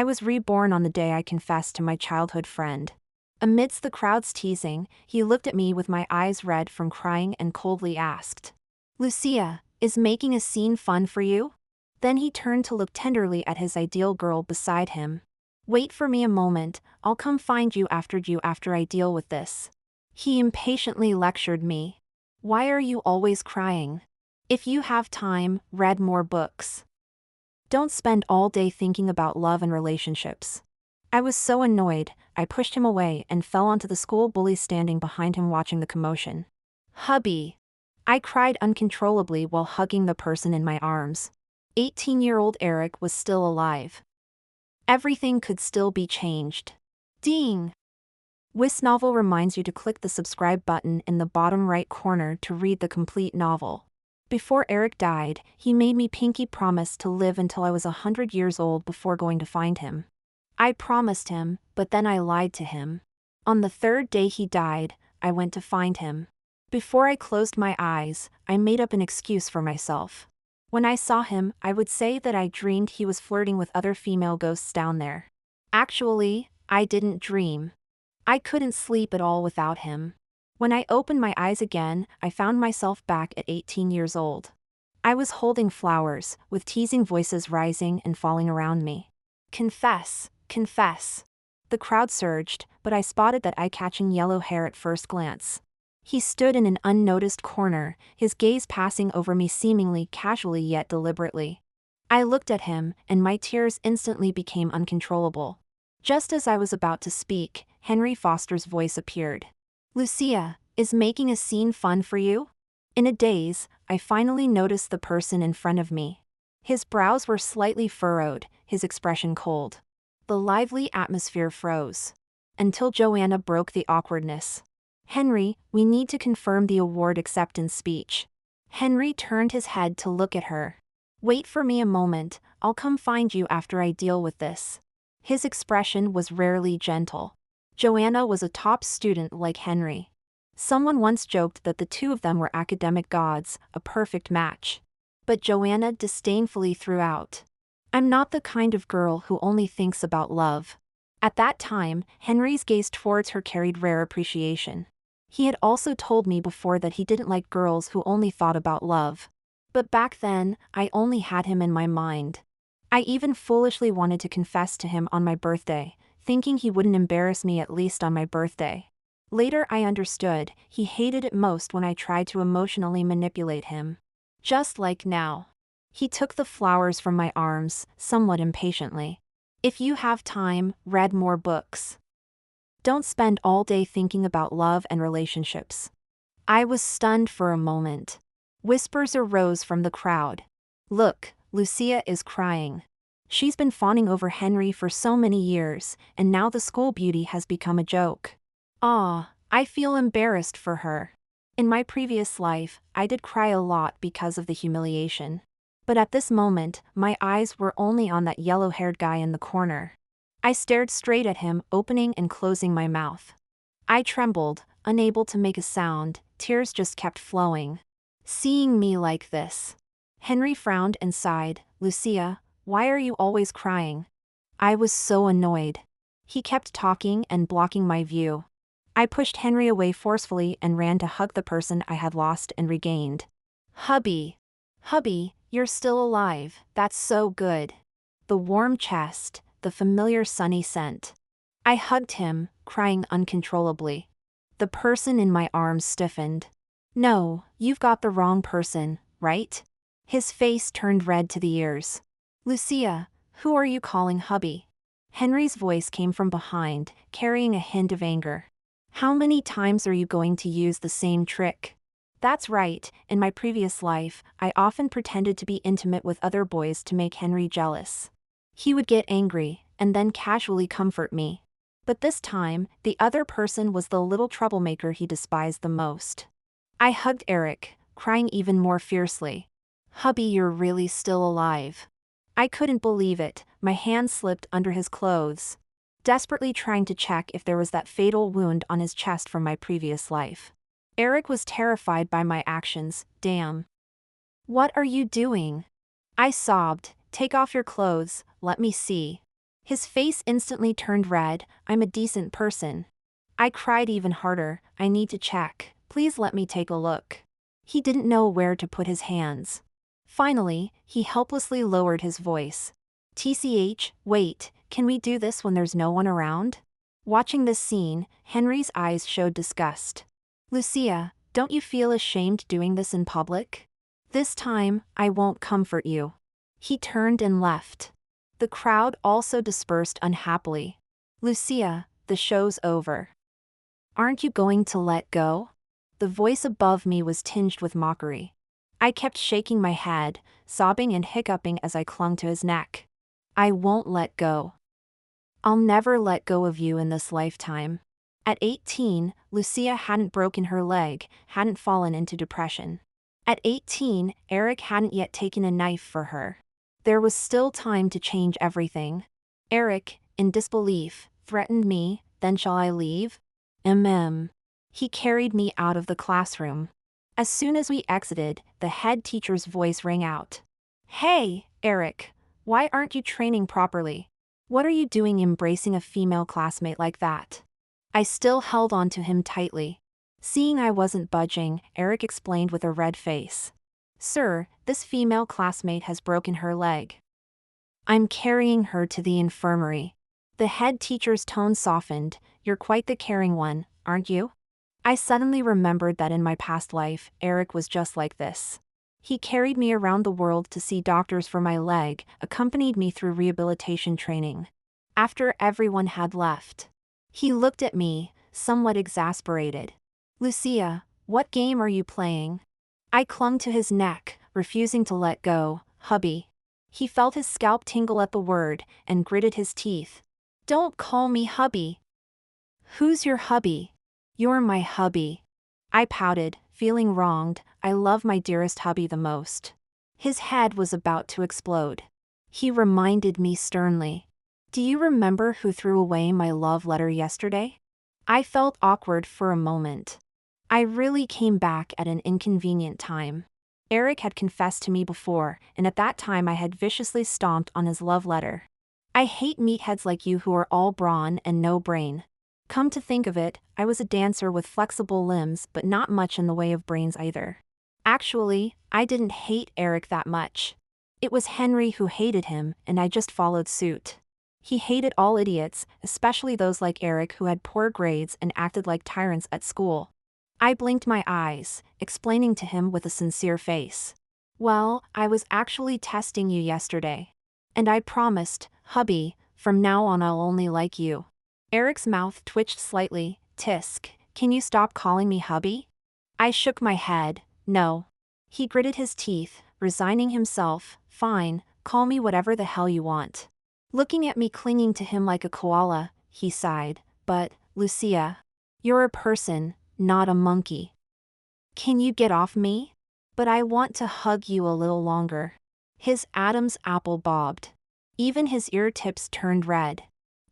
I was reborn on the day I confessed to my childhood friend. Amidst the crowd's teasing, he looked at me with my eyes red from crying and coldly asked, "Lucia, is making a scene fun for you?" Then he turned to look tenderly at his ideal girl beside him. "Wait for me a moment, I'll come find you after I deal with this." He impatiently lectured me. "Why are you always crying? If you have time, read more books. Don't spend all day thinking about love and relationships." I was so annoyed, I pushed him away and fell onto the school bully standing behind him watching the commotion. "Hubby!" I cried uncontrollably while hugging the person in my arms. 18-year-old Eric was still alive. Everything could still be changed. Ding! This novel reminds you to click the subscribe button in the bottom right corner to read the complete novel. Before Eric died, he made me pinky promise to live until I was 100 years old before going to find him. I promised him, but then I lied to him. On the third day he died, I went to find him. Before I closed my eyes, I made up an excuse for myself. When I saw him, I would say that I dreamed he was flirting with other female ghosts down there. Actually, I didn't dream. I couldn't sleep at all without him. When I opened my eyes again, I found myself back at 18 years old. I was holding flowers, with teasing voices rising and falling around me. "Confess, confess." The crowd surged, but I spotted that eye-catching yellow hair at first glance. He stood in an unnoticed corner, his gaze passing over me seemingly casually yet deliberately. I looked at him, and my tears instantly became uncontrollable. Just as I was about to speak, Henry Foster's voice appeared. "Lucia, is making a scene fun for you?" In a daze, I finally noticed the person in front of me. His brows were slightly furrowed, his expression cold. The lively atmosphere froze. Until Joanna broke the awkwardness. "Henry, we need to confirm the award acceptance speech." Henry turned his head to look at her. "Wait for me a moment, I'll come find you after I deal with this." His expression was rarely gentle. Joanna was a top student like Henry. Someone once joked that the two of them were academic gods, a perfect match. But Joanna disdainfully threw out, "I'm not the kind of girl who only thinks about love." At that time, Henry's gaze towards her carried rare appreciation. He had also told me before that he didn't like girls who only thought about love. But back then, I only had him in my mind. I even foolishly wanted to confess to him on my birthday, thinking he wouldn't embarrass me at least on my birthday. Later I understood, he hated it most when I tried to emotionally manipulate him. Just like now. He took the flowers from my arms, somewhat impatiently. "If you have time, read more books. Don't spend all day thinking about love and relationships." I was stunned for a moment. Whispers arose from the crowd. "Look, Lucia is crying. She's been fawning over Henry for so many years, and now the school beauty has become a joke. I feel embarrassed for her. In my previous life, I did cry a lot because of the humiliation. But at this moment, my eyes were only on that yellow-haired guy in the corner. I stared straight at him, opening and closing my mouth. I trembled, unable to make a sound, tears just kept flowing. Seeing me like this. Henry frowned and sighed. "Lucia, why are you always crying?" I was so annoyed. He kept talking and blocking my view. I pushed Henry away forcefully and ran to hug the person I had lost and regained. "Hubby! Hubby, you're still alive, that's so good." The warm chest, the familiar sunny scent. I hugged him, crying uncontrollably. The person in my arms stiffened. "No, you've got the wrong person, right?" His face turned red to the ears. "Lucia, who are you calling hubby?" Henry's voice came from behind, carrying a hint of anger. "How many times are you going to use the same trick?" That's right, in my previous life, I often pretended to be intimate with other boys to make Henry jealous. He would get angry, and then casually comfort me. But this time, the other person was the little troublemaker he despised the most. I hugged Eric, crying even more fiercely. "Hubby, you're really still alive." I couldn't believe it, my hand slipped under his clothes. Desperately trying to check if there was that fatal wound on his chest from my previous life. Eric was terrified by my actions. "Damn. What are you doing?" I sobbed. "Take off your clothes, let me see." His face instantly turned red. I'm a decent person. I cried even harder. I need to check. Please let me take a look. He didn't know where to put his hands. Finally, he helplessly lowered his voice. TCH, wait, can we do this when there's no one around? Watching this scene, Henry's eyes showed disgust. Lucia, don't you feel ashamed doing this in public? This time, I won't comfort you. He turned and left. The crowd also dispersed unhappily. Lucia, the show's over. Aren't you going to let go? The voice above me was tinged with mockery. I kept shaking my head, sobbing and hiccuping as I clung to his neck. I won't let go. I'll never let go of you in this lifetime. At 18, Lucia hadn't broken her leg, hadn't fallen into depression. At 18, Eric hadn't yet taken a knife for her. There was still time to change everything. Eric, in disbelief, threatened me, then shall I leave? He carried me out of the classroom. As soon as we exited, the head teacher's voice rang out. Hey, Eric, why aren't you training properly? What are you doing embracing a female classmate like that? I still held on to him tightly. Seeing I wasn't budging, Eric explained with a red face. Sir, this female classmate has broken her leg. I'm carrying her to the infirmary. The head teacher's tone softened. You're quite the caring one, aren't you? I suddenly remembered that in my past life, Eric was just like this. He carried me around the world to see doctors for my leg, accompanied me through rehabilitation training. After everyone had left, he looked at me, somewhat exasperated. Lucia, what game are you playing? I clung to his neck, refusing to let go. Hubby. He felt his scalp tingle at the word, and gritted his teeth. Don't call me hubby. Who's your hubby? You're my hubby. I pouted, feeling wronged. I love my dearest hubby the most. His head was about to explode. He reminded me sternly. Do you remember who threw away my love letter yesterday? I felt awkward for a moment. I really came back at an inconvenient time. Eric had confessed to me before, and at that time I had viciously stomped on his love letter. I hate meatheads like you who are all brawn and no brain. Come to think of it, I was a dancer with flexible limbs but not much in the way of brains either. Actually, I didn't hate Eric that much. It was Henry who hated him, and I just followed suit. He hated all idiots, especially those like Eric who had poor grades and acted like tyrants at school. I blinked my eyes, explaining to him with a sincere face. Well, I was actually testing you yesterday. And I promised, hubby, from now on I'll only like you. Eric's mouth twitched slightly. Tisk, can you stop calling me hubby? I shook my head. No. He gritted his teeth, resigning himself. Fine, call me whatever the hell you want. Looking at me clinging to him like a koala, he sighed. But, Lucia, you're a person, not a monkey. Can you get off me? But I want to hug you a little longer. His Adam's apple bobbed. Even his ear tips turned red.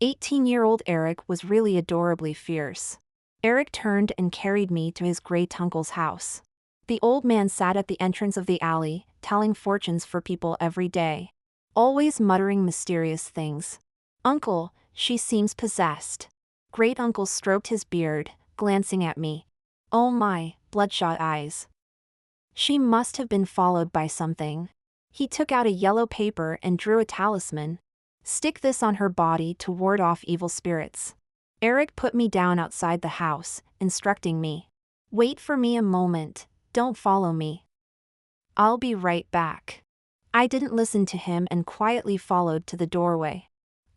18-year-old Eric was really adorably fierce. Eric turned and carried me to his great uncle's house. The old man sat at the entrance of the alley, telling fortunes for people every day. Always muttering mysterious things. Uncle, she seems possessed. Great uncle stroked his beard, glancing at me. Oh my, bloodshot eyes. She must have been followed by something. He took out a yellow paper and drew a talisman. Stick this on her body to ward off evil spirits. Eric put me down outside the house, instructing me. Wait for me a moment, don't follow me. I'll be right back. I didn't listen to him and quietly followed to the doorway.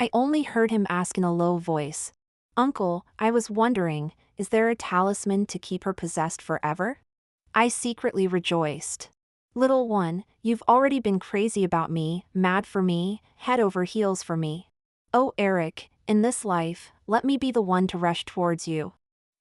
I only heard him ask in a low voice. Uncle, I was wondering, is there a talisman to keep her possessed forever? I secretly rejoiced. Little one, you've already been crazy about me, mad for me, head over heels for me. Oh Eric, in this life, let me be the one to rush towards you.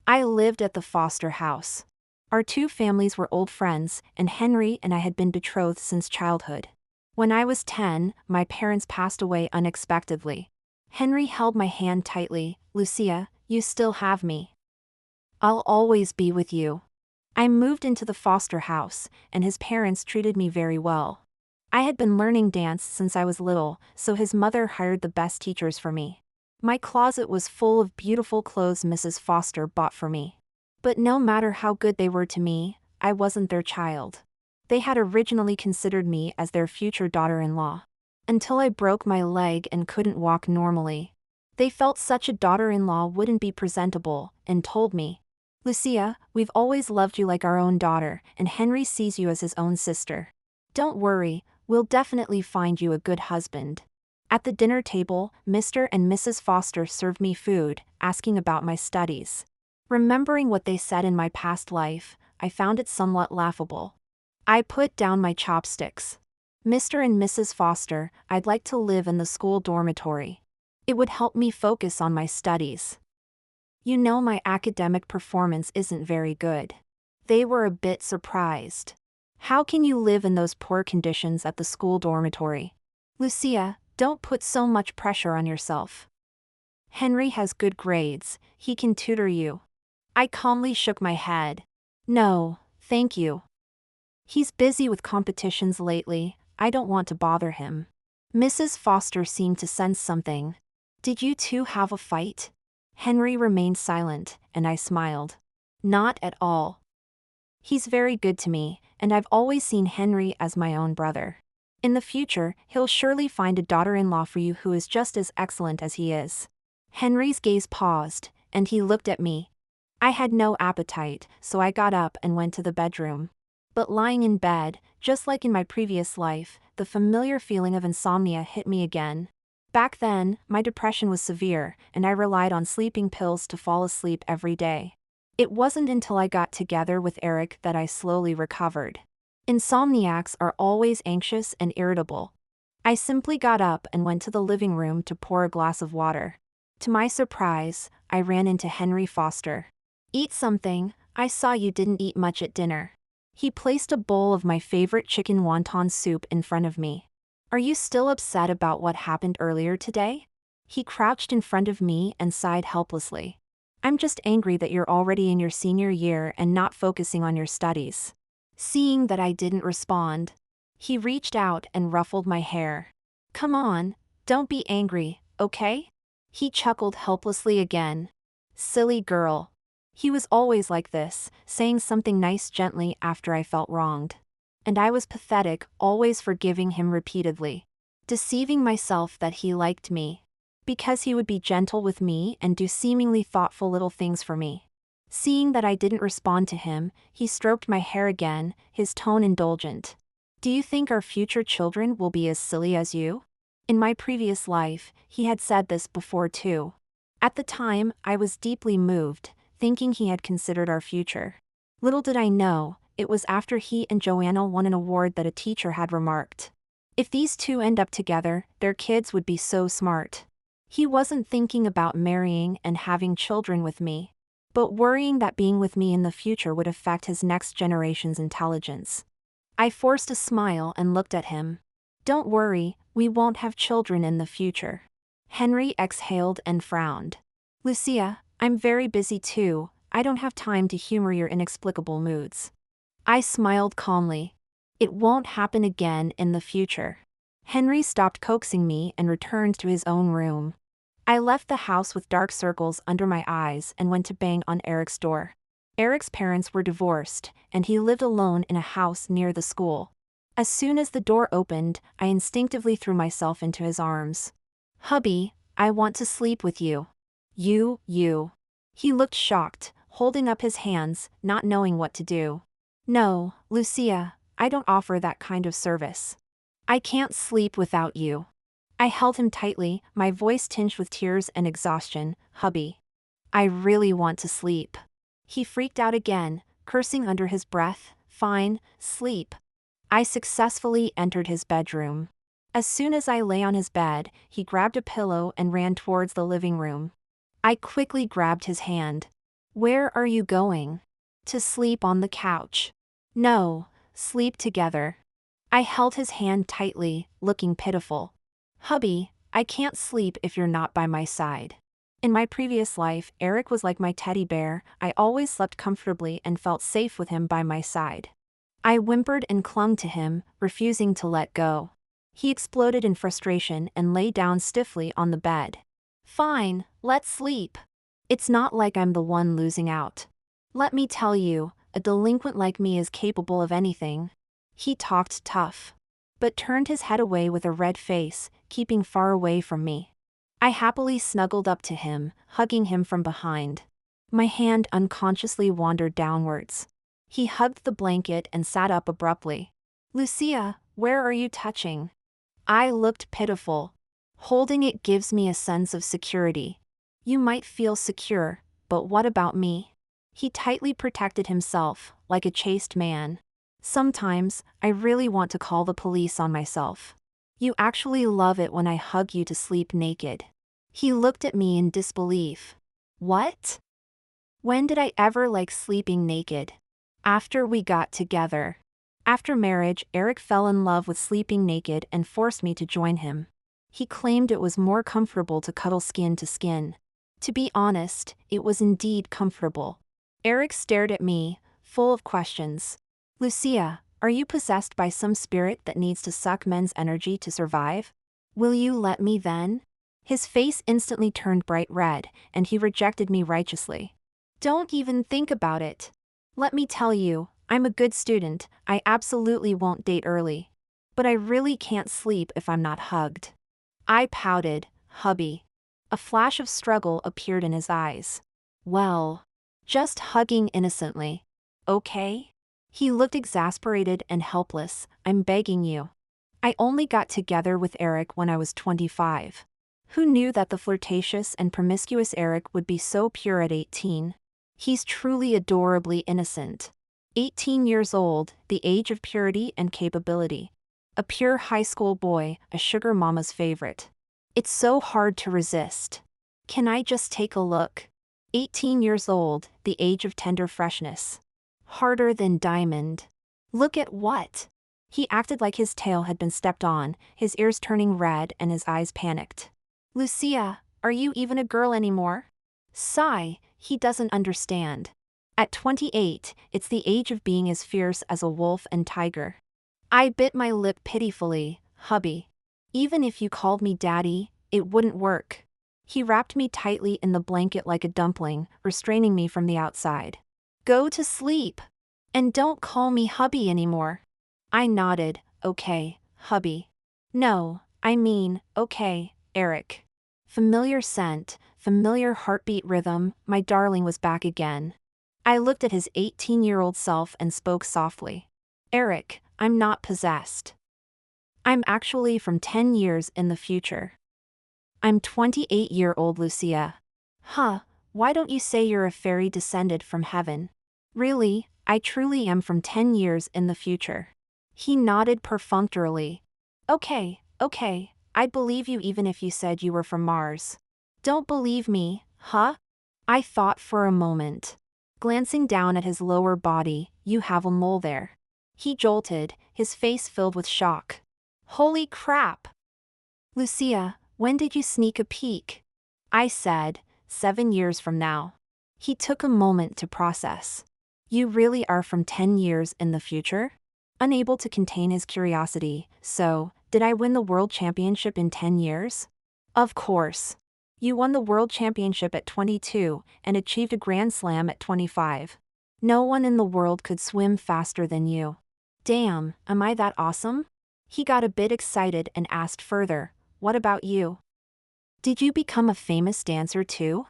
I lived at the foster house. Our two families were old friends, and Henry and I had been betrothed since childhood. When I was 10, my parents passed away unexpectedly. Henry held my hand tightly. Lucia, you still have me. I'll always be with you. I moved into the foster house, and his parents treated me very well. I had been learning dance since I was little, so his mother hired the best teachers for me. My closet was full of beautiful clothes Mrs. Foster bought for me. But no matter how good they were to me, I wasn't their child. They had originally considered me as their future daughter-in-law. Until I broke my leg and couldn't walk normally. They felt such a daughter-in-law wouldn't be presentable, and told me, "Lucia, we've always loved you like our own daughter, and Henry sees you as his own sister. Don't worry, we'll definitely find you a good husband." At the dinner table, Mr. and Mrs. Foster served me food, asking about my studies. Remembering what they said in my past life, I found it somewhat laughable. I put down my chopsticks. "Mr. and Mrs. Foster, I'd like to live in the school dormitory. It would help me focus on my studies. You know my academic performance isn't very good." They were a bit surprised. "How can you live in those poor conditions at the school dormitory? Lucia, don't put so much pressure on yourself. Henry has good grades, he can tutor you." I calmly shook my head. "No, thank you. He's busy with competitions lately, I don't want to bother him." Mrs. Foster seemed to sense something. "Did you two have a fight?" Henry remained silent, and I smiled. "Not at all. He's very good to me, and I've always seen Henry as my own brother. In the future, he'll surely find a daughter-in-law for you who is just as excellent as he is." Henry's gaze paused, and he looked at me. I had no appetite, so I got up and went to the bedroom. But lying in bed, just like in my previous life, the familiar feeling of insomnia hit me again. Back then, my depression was severe, and I relied on sleeping pills to fall asleep every day. It wasn't until I got together with Eric that I slowly recovered. Insomniacs are always anxious and irritable. I simply got up and went to the living room to pour a glass of water. To my surprise, I ran into Henry Foster. "Eat something, I saw you didn't eat much at dinner." He placed a bowl of my favorite chicken wonton soup in front of me. "Are you still upset about what happened earlier today?" He crouched in front of me and sighed helplessly. "I'm just angry that you're already in your senior year and not focusing on your studies." Seeing that I didn't respond, he reached out and ruffled my hair. "Come on, don't be angry, okay?" He chuckled helplessly again. "Silly girl." He was always like this, saying something nice gently after I felt wronged. And I was pathetic, always forgiving him repeatedly. Deceiving myself that he liked me. Because he would be gentle with me and do seemingly thoughtful little things for me. Seeing that I didn't respond to him, he stroked my hair again, his tone indulgent. "Do you think our future children will be as silly as you?" In my previous life, he had said this before too. At the time, I was deeply moved, thinking he had considered our future. Little did I know, it was after he and Joanna won an award that a teacher had remarked, "If these two end up together, their kids would be so smart." He wasn't thinking about marrying and having children with me, but worrying that being with me in the future would affect his next generation's intelligence. I forced a smile and looked at him. "Don't worry, we won't have children in the future." Henry exhaled and frowned. "Lucia, I'm very busy too, I don't have time to humor your inexplicable moods." I smiled calmly. "It won't happen again in the future." Henry stopped coaxing me and returned to his own room. I left the house with dark circles under my eyes and went to bang on Eric's door. Eric's parents were divorced, and he lived alone in a house near the school. As soon as the door opened, I instinctively threw myself into his arms. "Hubby, I want to sleep with you." You. He looked shocked, holding up his hands, not knowing what to do. "No, Lucia, I don't offer that kind of service. I can't sleep without you." I held him tightly, my voice tinged with tears and exhaustion. "Hubby, I really want to sleep." He freaked out again, cursing under his breath. "Fine, sleep." I successfully entered his bedroom. As soon as I lay on his bed, he grabbed a pillow and ran towards the living room. I quickly grabbed his hand. "Where are you going?" "To sleep on the couch." "No, sleep together." I held his hand tightly, looking pitiful. "Hubby, I can't sleep if you're not by my side." In my previous life, Eric was like my teddy bear, I always slept comfortably and felt safe with him by my side. I whimpered and clung to him, refusing to let go. He exploded in frustration and lay down stiffly on the bed. Fine, let's sleep. It's not like I'm the one losing out. Let me tell you, a delinquent like me is capable of anything. He talked tough, but turned his head away with a red face, keeping far away from me. I happily snuggled up to him, hugging him from behind. My hand unconsciously wandered downwards. He hugged the blanket and sat up abruptly. Lucia, where are you touching? I looked pitiful. Holding it gives me a sense of security. You might feel secure, but what about me? He tightly protected himself, like a chaste man. Sometimes, I really want to call the police on myself. You actually love it when I hug you to sleep naked. He looked at me in disbelief. What? When did I ever like sleeping naked? After we got together. After marriage, Eric fell in love with sleeping naked and forced me to join him. He claimed it was more comfortable to cuddle skin to skin. To be honest, it was indeed comfortable. Eric stared at me, full of questions. Lucia, are you possessed by some spirit that needs to suck men's energy to survive? Will you let me then? His face instantly turned bright red, and he rejected me righteously. Don't even think about it. Let me tell you, I'm a good student, I absolutely won't date early. But I really can't sleep if I'm not hugged. I pouted, hubby. A flash of struggle appeared in his eyes. Well, just hugging innocently. Okay? He looked exasperated and helpless. I'm begging you. I only got together with Eric when I was 25. Who knew that the flirtatious and promiscuous Eric would be so pure at 18? He's truly adorably innocent. 18 years old, the age of purity and capability. A pure high school boy, a sugar mama's favorite. It's so hard to resist. Can I just take a look? 18 years old, the age of tender freshness. Harder than diamond. Look at what? He acted like his tail had been stepped on, his ears turning red and his eyes panicked. Lucia, are you even a girl anymore? Sigh, he doesn't understand. At 28, it's the age of being as fierce as a wolf and tiger. I bit my lip pitifully, hubby. Even if you called me daddy, it wouldn't work. He wrapped me tightly in the blanket like a dumpling, restraining me from the outside. Go to sleep. And don't call me hubby anymore. I nodded, okay, hubby. No, I mean, okay, Eric. Familiar scent, familiar heartbeat rhythm, my darling was back again. I looked at his 18-year-old self and spoke softly. Eric, I'm not possessed. I'm actually from 10 years in the future. I'm 28-year-old Lucia. Huh, why don't you say you're a fairy descended from heaven? Really, I truly am from 10 years in the future. He nodded perfunctorily. Okay, I'd believe you even if you said you were from Mars. Don't believe me, huh? I thought for a moment. Glancing down at his lower body, you have a mole there. He jolted, his face filled with shock. Holy crap! Lucia, when did you sneak a peek? I said, 7 years from now. He took a moment to process. You really are from 10 years in the future? Unable to contain his curiosity, so, did I win the world championship in 10 years? Of course. You won the world championship at 22 and achieved a Grand Slam at 25. No one in the world could swim faster than you. Damn, am I that awesome? He got a bit excited and asked further, what about you? Did you become a famous dancer too?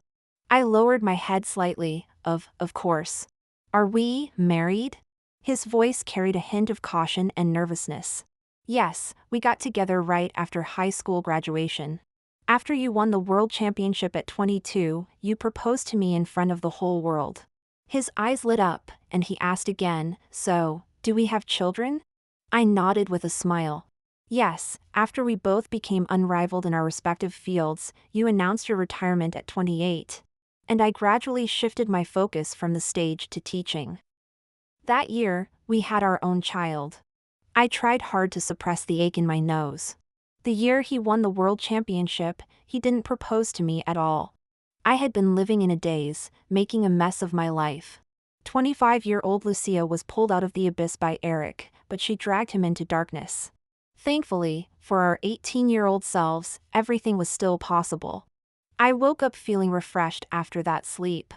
I lowered my head slightly, of course. Are we married? His voice carried a hint of caution and nervousness. Yes, we got together right after high school graduation. After you won the world championship at 22, you proposed to me in front of the whole world. His eyes lit up, and he asked again, so, do we have children? I nodded with a smile. Yes, after we both became unrivaled in our respective fields, you announced your retirement at 28. And I gradually shifted my focus from the stage to teaching. That year, we had our own child. I tried hard to suppress the ache in my nose. The year he won the world championship, he didn't propose to me at all. I had been living in a daze, making a mess of my life. 25-year-old Lucia was pulled out of the abyss by Eric, but she dragged him into darkness. Thankfully, for our 18-year-old selves, everything was still possible. I woke up feeling refreshed after that sleep.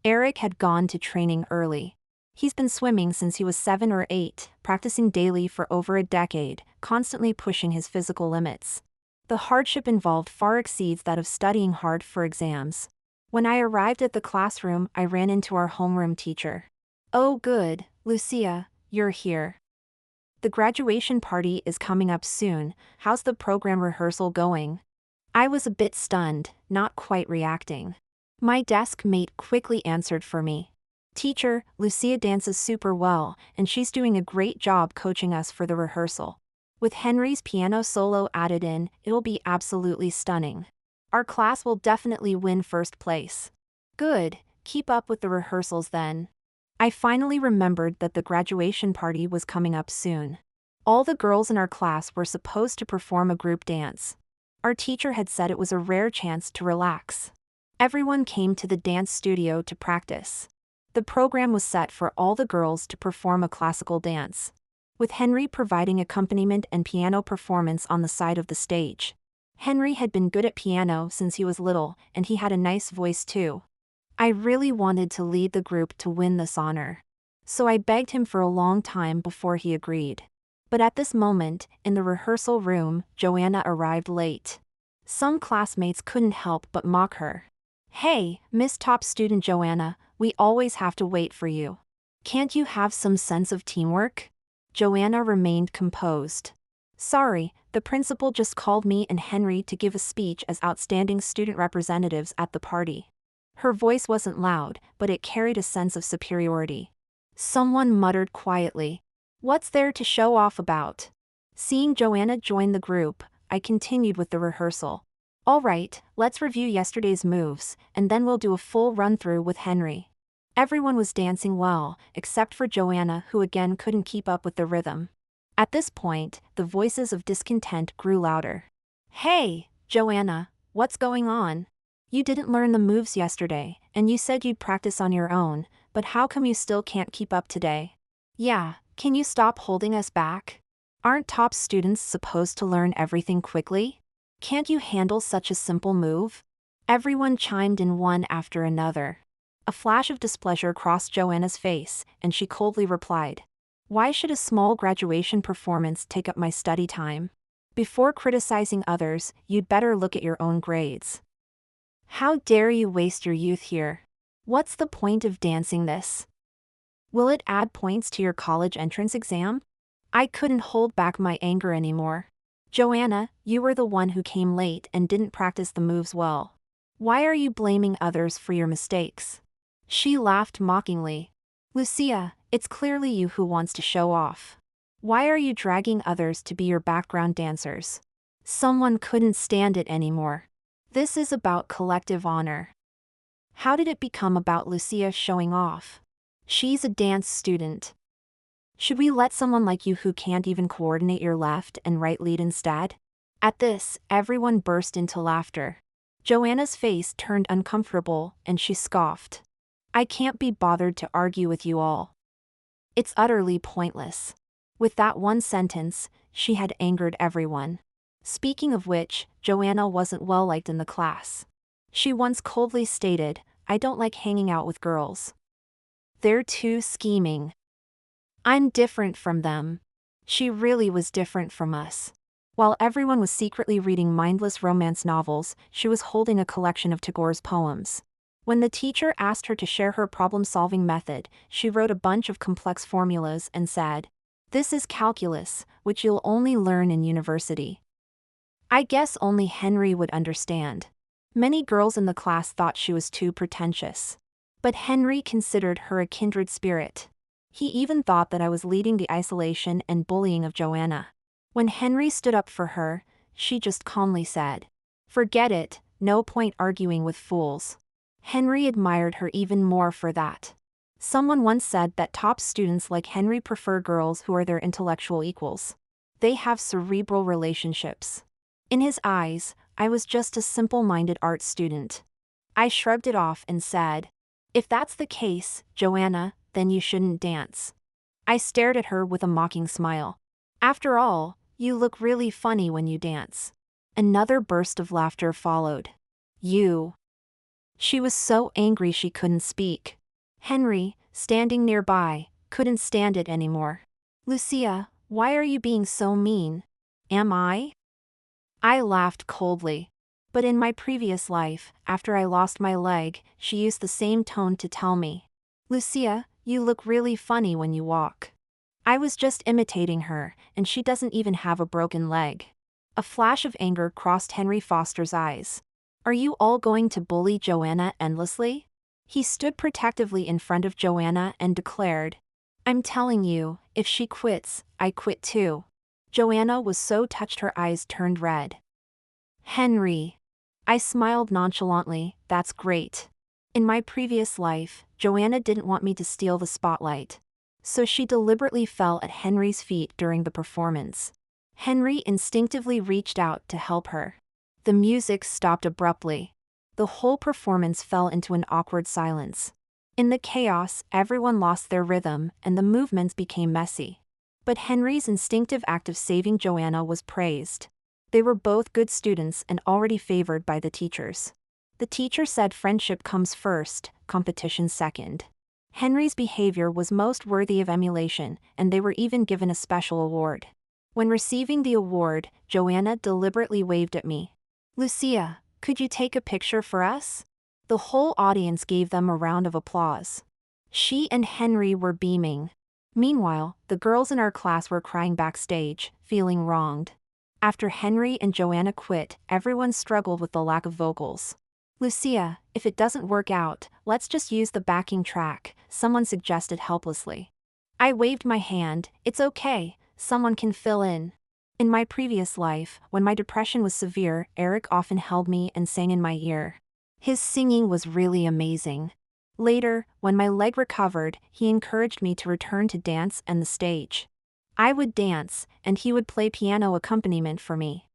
Eric had gone to training early. He's been swimming since he was 7 or 8, practicing daily for over a decade, constantly pushing his physical limits. The hardship involved far exceeds that of studying hard for exams. When I arrived at the classroom, I ran into our homeroom teacher. "Oh good, Lucia, you're here. The graduation party is coming up soon. How's the program rehearsal going?" I was a bit stunned, not quite reacting. My desk mate quickly answered for me. "Teacher, Lucia dances super well, and she's doing a great job coaching us for the rehearsal. With Henry's piano solo added in, it'll be absolutely stunning. Our class will definitely win first place." "Good, keep up with the rehearsals then." I finally remembered that the graduation party was coming up soon. All the girls in our class were supposed to perform a group dance. Our teacher had said it was a rare chance to relax. Everyone came to the dance studio to practice. The program was set for all the girls to perform a classical dance, with Henry providing accompaniment and piano performance on the side of the stage. Henry had been good at piano since he was little, and he had a nice voice too. I really wanted to lead the group to win this honor, so I begged him for a long time before he agreed. But at this moment, in the rehearsal room, Joanna arrived late. Some classmates couldn't help but mock her. "Hey, Miss Top Student Joanna, we always have to wait for you. Can't you have some sense of teamwork?" Joanna remained composed. "Sorry, the principal just called me and Henry to give a speech as outstanding student representatives at the party." Her voice wasn't loud, but it carried a sense of superiority. Someone muttered quietly, "What's there to show off about?" Seeing Joanna join the group, I continued with the rehearsal. "All right, let's review yesterday's moves, and then we'll do a full run-through with Henry." Everyone was dancing well, except for Joanna, who again couldn't keep up with the rhythm. At this point, the voices of discontent grew louder. "Hey, Joanna, what's going on? You didn't learn the moves yesterday, and you said you'd practice on your own, but how come you still can't keep up today? Yeah, can you stop holding us back? Aren't top students supposed to learn everything quickly? Can't you handle such a simple move?" Everyone chimed in one after another. A flash of displeasure crossed Joanna's face, and she coldly replied, "Why should a small graduation performance take up my study time? Before criticizing others, you'd better look at your own grades. How dare you waste your youth here? What's the point of dancing this? Will it add points to your college entrance exam?" I couldn't hold back my anger anymore. "Joanna, you were the one who came late and didn't practice the moves well. Why are you blaming others for your mistakes?" She laughed mockingly. "Lucia, it's clearly you who wants to show off. Why are you dragging others to be your background dancers?" Someone couldn't stand it anymore. "This is about collective honor. How did it become about Lucia showing off? She's a dance student. Should we let someone like you who can't even coordinate your left and right lead instead?" At this, everyone burst into laughter. Joanna's face turned uncomfortable, and she scoffed. "I can't be bothered to argue with you all. It's utterly pointless." With that one sentence, she had angered everyone. Speaking of which, Joanna wasn't well liked in the class. She once coldly stated, "I don't like hanging out with girls. They're too scheming. I'm different from them." She really was different from us. While everyone was secretly reading mindless romance novels, she was holding a collection of Tagore's poems. When the teacher asked her to share her problem-solving method, she wrote a bunch of complex formulas and said, "This is calculus, which you'll only learn in university." I guess only Henry would understand. Many girls in the class thought she was too pretentious. But Henry considered her a kindred spirit. He even thought that I was leading the isolation and bullying of Joanna. When Henry stood up for her, she just calmly said, "Forget it, no point arguing with fools." Henry admired her even more for that. Someone once said that top students like Henry prefer girls who are their intellectual equals. They have cerebral relationships. In his eyes, I was just a simple-minded art student. I shrugged it off and said, "If that's the case, Joanna, then you shouldn't dance. I stared at her with a mocking smile. After all, you look really funny when you dance. Another burst of laughter followed. You. She was so angry she couldn't speak. Henry, standing nearby, couldn't stand it anymore. Lucia, why are you being so mean? Am I? I laughed coldly. But in my previous life, after I lost my leg, she used the same tone to tell me. Lucia, you look really funny when you walk. I was just imitating her, and she doesn't even have a broken leg. A flash of anger crossed Henry Foster's eyes. Are you all going to bully Joanna endlessly? He stood protectively in front of Joanna and declared, I'm telling you, if she quits, I quit too. Joanna was so touched her eyes turned red. Henry. I smiled nonchalantly, that's great. In my previous life, Joanna didn't want me to steal the spotlight. So she deliberately fell at Henry's feet during the performance. Henry instinctively reached out to help her. The music stopped abruptly. The whole performance fell into an awkward silence. In the chaos, everyone lost their rhythm and the movements became messy. But Henry's instinctive act of saving Joanna was praised. They were both good students and already favored by the teachers. The teacher said friendship comes first, competition second. Henry's behavior was most worthy of emulation, and they were even given a special award. When receiving the award, Joanna deliberately waved at me. Lucia, could you take a picture for us? The whole audience gave them a round of applause. She and Henry were beaming. Meanwhile, the girls in our class were crying backstage, feeling wronged. After Henry and Joanna quit, everyone struggled with the lack of vocals. Lucia, if it doesn't work out, let's just use the backing track, someone suggested helplessly. I waved my hand, it's okay, someone can fill in. In my previous life, when my depression was severe, Eric often held me and sang in my ear. His singing was really amazing. Later, when my leg recovered, he encouraged me to return to dance and the stage. I would dance, and he would play piano accompaniment for me.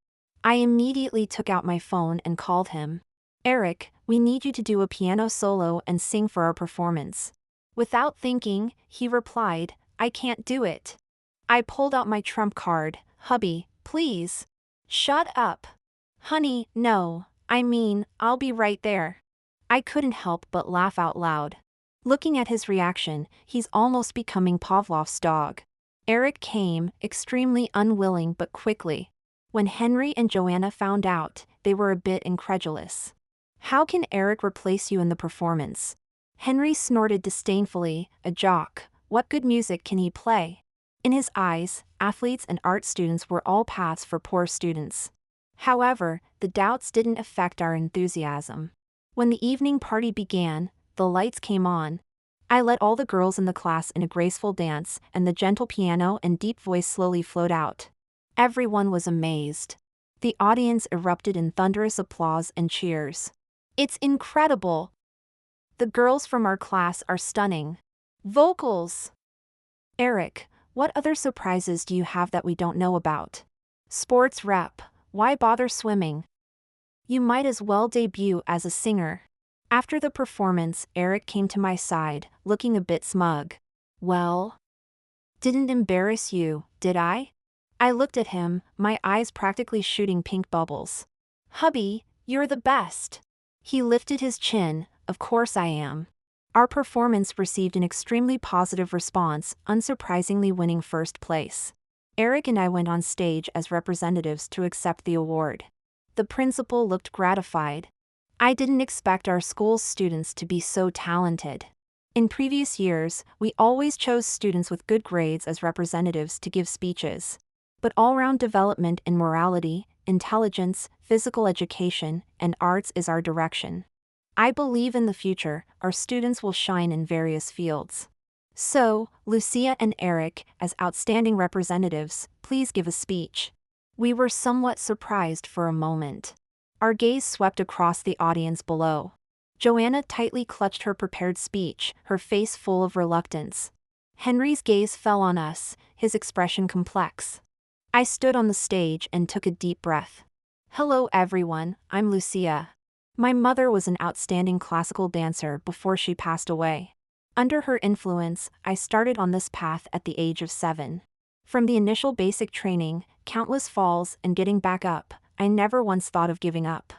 I immediately took out my phone and called him. Eric, we need you to do a piano solo and sing for our performance. Without thinking, he replied, I can't do it. I pulled out my trump card, Hubby, please. Shut up. Honey, no, I'll be right there. I couldn't help but laugh out loud. Looking at his reaction, he's almost becoming Pavlov's dog. Eric came, extremely unwilling but quickly. When Henry and Joanna found out, they were a bit incredulous. How can Eric replace you in the performance? Henry snorted disdainfully, a jock, what good music can he play? In his eyes, athletes and art students were all paths for poor students. However, the doubts didn't affect our enthusiasm. When the evening party began, the lights came on. I led all the girls in the class in a graceful dance, and the gentle piano and deep voice slowly flowed out. Everyone was amazed. The audience erupted in thunderous applause and cheers. It's incredible! The girls from our class are stunning. Vocals! Eric, what other surprises do you have that we don't know about? Sports rep, why bother swimming? You might as well debut as a singer. After the performance, Eric came to my side, looking a bit smug. Well? Didn't embarrass you, did I? I looked at him, my eyes practically shooting pink bubbles. Hubby, you're the best. He lifted his chin, of course I am. Our performance received an extremely positive response, unsurprisingly winning first place. Eric and I went on stage as representatives to accept the award. The principal looked gratified. I didn't expect our school's students to be so talented. In previous years, we always chose students with good grades as representatives to give speeches. But all-round development in morality, intelligence, physical education, and arts is our direction. I believe in the future, our students will shine in various fields. So, Lucia and Eric, as outstanding representatives, please give a speech. We were somewhat surprised for a moment. Our gaze swept across the audience below. Joanna tightly clutched her prepared speech, her face full of reluctance. Henry's gaze fell on us, his expression complex. I stood on the stage and took a deep breath. Hello everyone, I'm Lucia. My mother was an outstanding classical dancer before she passed away. Under her influence, I started on this path at the age of 7. From the initial basic training, countless falls, and getting back up, I never once thought of giving up.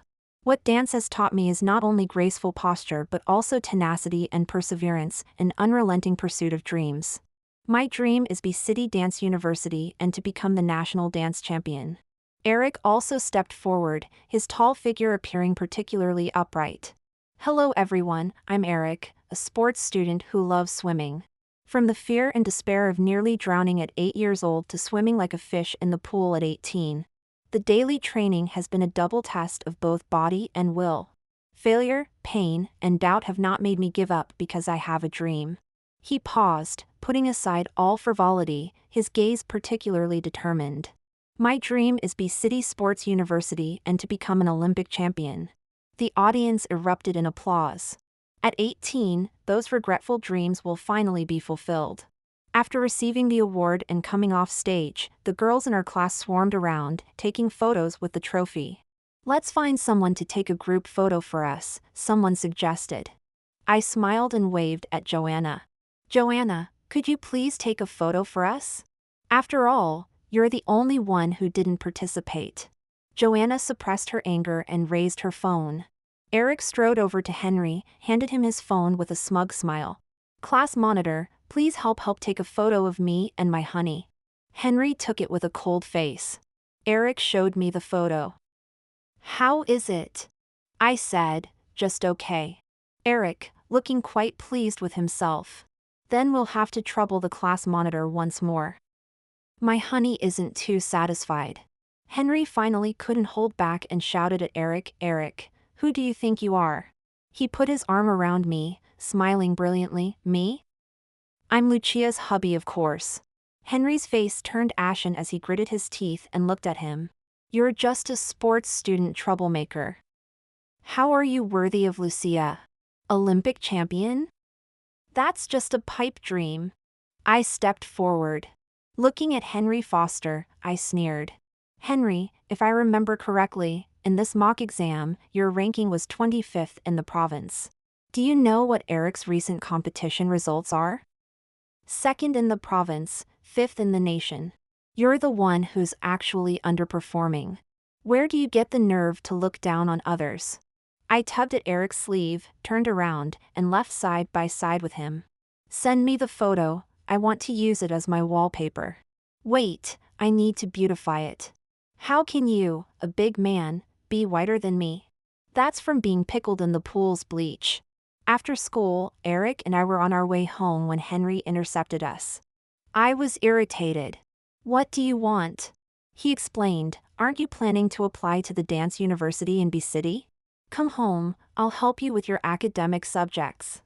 What dance has taught me is not only graceful posture but also tenacity and perseverance, an unrelenting pursuit of dreams. My dream is be City Dance University and to become the national dance champion. Eric also stepped forward, his tall figure appearing particularly upright. Hello everyone, I'm Eric, a sports student who loves swimming. From the fear and despair of nearly drowning at 8 years old to swimming like a fish in the pool at 18. The daily training has been a double test of both body and will. Failure, pain, and doubt have not made me give up because I have a dream. He paused, putting aside all frivolity, his gaze particularly determined. My dream is be City Sports University and to become an Olympic champion. The audience erupted in applause. At 18, those regretful dreams will finally be fulfilled. After receiving the award and coming off stage, the girls in our class swarmed around, taking photos with the trophy. Let's find someone to take a group photo for us, someone suggested. I smiled and waved at Joanna. Joanna, could you please take a photo for us? After all, you're the only one who didn't participate. Joanna suppressed her anger and raised her phone. Eric strode over to Henry, handed him his phone with a smug smile. Class monitor, please help take a photo of me and my honey. Henry took it with a cold face. Eric showed me the photo. How is it? I said, just okay. Eric, looking quite pleased with himself. Then we'll have to trouble the class monitor once more. My honey isn't too satisfied. Henry finally couldn't hold back and shouted at Eric, Eric, who do you think you are? He put his arm around me, smiling brilliantly. Me? I'm Lucia's hubby, of course. Henry's face turned ashen as he gritted his teeth and looked at him. You're just a sports student troublemaker. How are you worthy of Lucia? Olympic champion? That's just a pipe dream. I stepped forward. Looking at Henry Foster, I sneered. Henry, if I remember correctly, in this mock exam, your ranking was 25th in the province. Do you know what Eric's recent competition results are? 2nd in the province, 5th in the nation. You're the one who's actually underperforming. Where do you get the nerve to look down on others? I tugged at Eric's sleeve, turned around, and left side by side with him. Send me the photo, I want to use it as my wallpaper. Wait, I need to beautify it. How can you, a big man, be whiter than me? That's from being pickled in the pool's bleach. After school, Eric and I were on our way home when Henry intercepted us. I was irritated. What do you want? He explained, aren't you planning to apply to the dance university in B City? Come home, I'll help you with your academic subjects.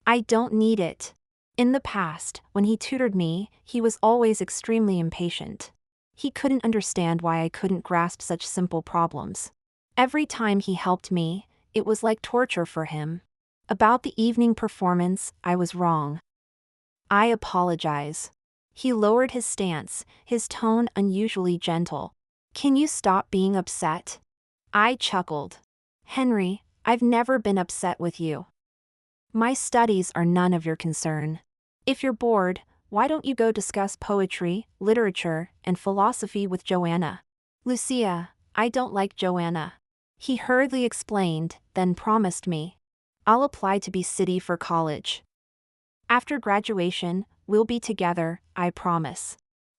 I don't need it. In the past, when he tutored me, he was always extremely impatient. He couldn't understand why I couldn't grasp such simple problems. Every time he helped me, it was like torture for him. About the evening performance, I was wrong. I apologize. He lowered his stance, his tone unusually gentle. Can you stop being upset? I chuckled. Henry, I've never been upset with you. My studies are none of your concern. If you're bored, why don't you go discuss poetry, literature, and philosophy with Joanna? Lucia, I don't like Joanna. He hurriedly explained, then promised me. I'll apply to be City for college. After graduation, we'll be together, I promise.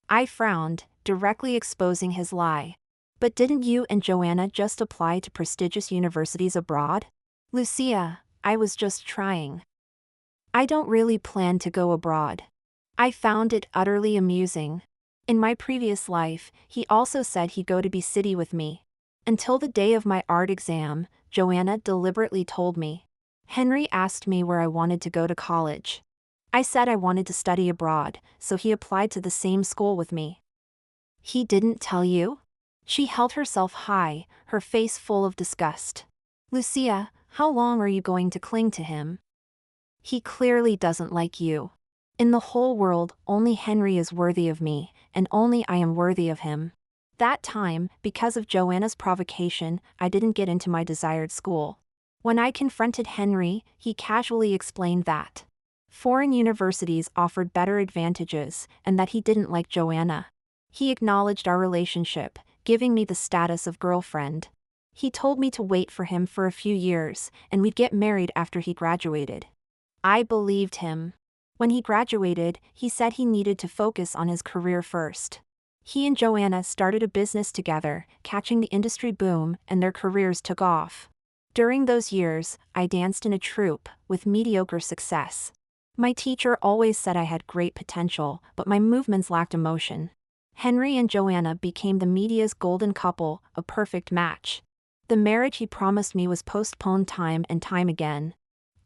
I frowned, directly exposing his lie. But didn't you and Joanna just apply to prestigious universities abroad? Lucia, I was just trying. I don't really plan to go abroad. I found it utterly amusing. In my previous life, he also said he'd go to B City with me. Until the day of my art exam, Joanna deliberately told me. Henry asked me where I wanted to go to college. I said I wanted to study abroad, so he applied to the same school with me. He didn't tell you? She held herself high, her face full of disgust. Lucia, how long are you going to cling to him? He clearly doesn't like you. In the whole world, only Henry is worthy of me, and only I am worthy of him. That time, because of Joanna's provocation, I didn't get into my desired school. When I confronted Henry, he casually explained that. Foreign universities offered better advantages, and that he didn't like Joanna. He acknowledged our relationship, giving me the status of girlfriend. He told me to wait for him for a few years, and we'd get married after he graduated. I believed him. When he graduated, he said he needed to focus on his career first. He and Joanna started a business together, catching the industry boom, and their careers took off. During those years, I danced in a troupe, with mediocre success. My teacher always said I had great potential, but my movements lacked emotion. Henry and Joanna became the media's golden couple, a perfect match. The marriage he promised me was postponed time and time again.